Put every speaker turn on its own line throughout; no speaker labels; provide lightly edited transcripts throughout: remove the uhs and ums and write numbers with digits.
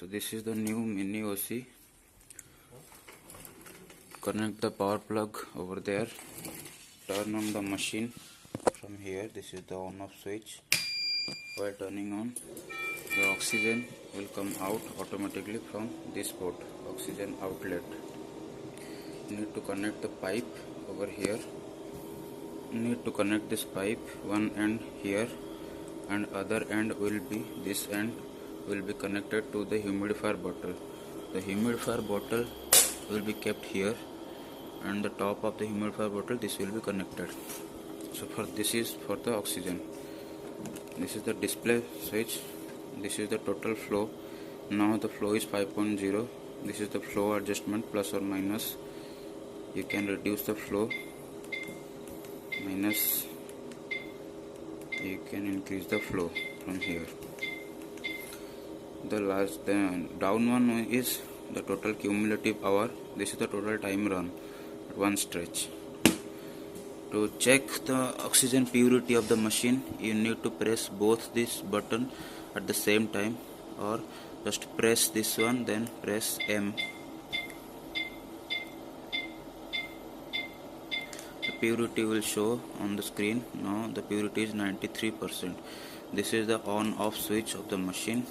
So this is the new mini OC. Connect the power plug over there. Turn on the machine from here. This is the on off switch. While turning on, the oxygen will come out automatically from this port, oxygen outlet. You need to connect the pipe over here. You need to connect this pipe, one end here and other end will be, this end will be connected to the humidifier bottle. The humidifier bottle will be kept here and the top of the humidifier bottle, this will be connected. So this is for the oxygen. This is the display switch. This is the total flow. Now the flow is 5.0. This is the flow adjustment, plus or minus. You can reduce the flow, minus. You can increase the flow from here. The down one is the total cumulative hour. This is the total time run at one stretch. To check the oxygen purity of the machine, you need to press both this button at the same time, or just press this one, then press M. The purity will show on the screen. Now the purity is 93%. This is the on off switch of the machine.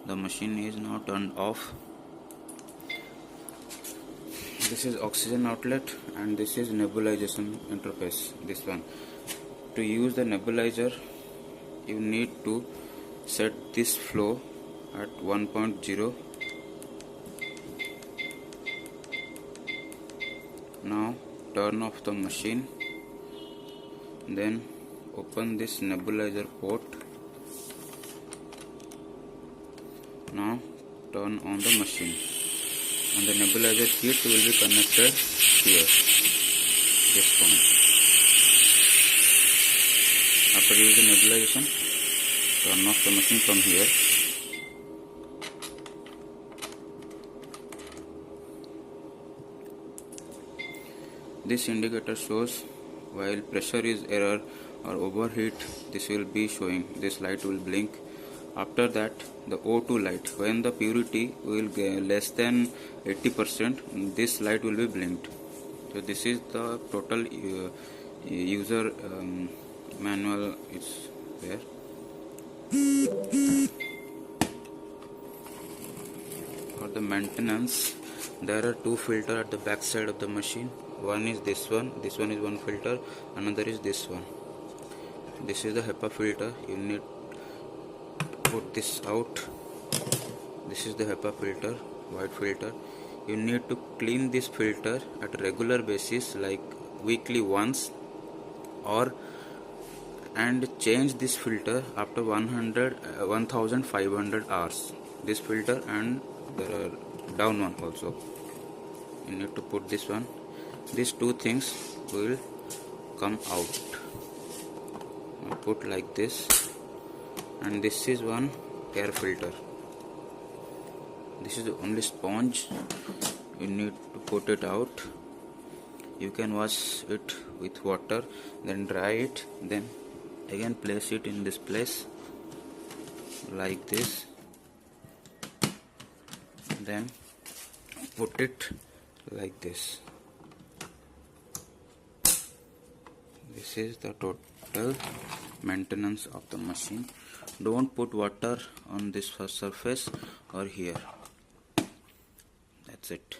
The machine is now turned off. This is oxygen outlet and this is nebulization interface, this one. To use the nebulizer, you need to set this flow at 1.0. Now turn off the machine, then open this nebulizer port. Now turn on the machine and the nebulizer kit will be connected here, this point. After using nebulization, turn off the machine from here. This indicator shows while pressure is error or overheat, this will be showing, this light will blink. After that, the O2 light, when the purity will get less than 80%, this light will be blinked. So this is the total user manual is there. For the maintenance, there are two filters at the back side of the machine. One is this one is one filter, another is this one. This is the HEPA filter. You need put this out. This is the HEPA filter, white filter. You need to clean this filter at a regular basis, like weekly once, and change this filter after 1500 hours. This filter, and there are down one also. You need to put this one. These two things will come out. Now put like this. And this is one air filter. This is the only sponge. You need to put it out. You can wash it with water, then dry it, then again place it in this place like this, then put it like this. This is the total maintenance of the machine. Don't put water on this surface or here. That's it.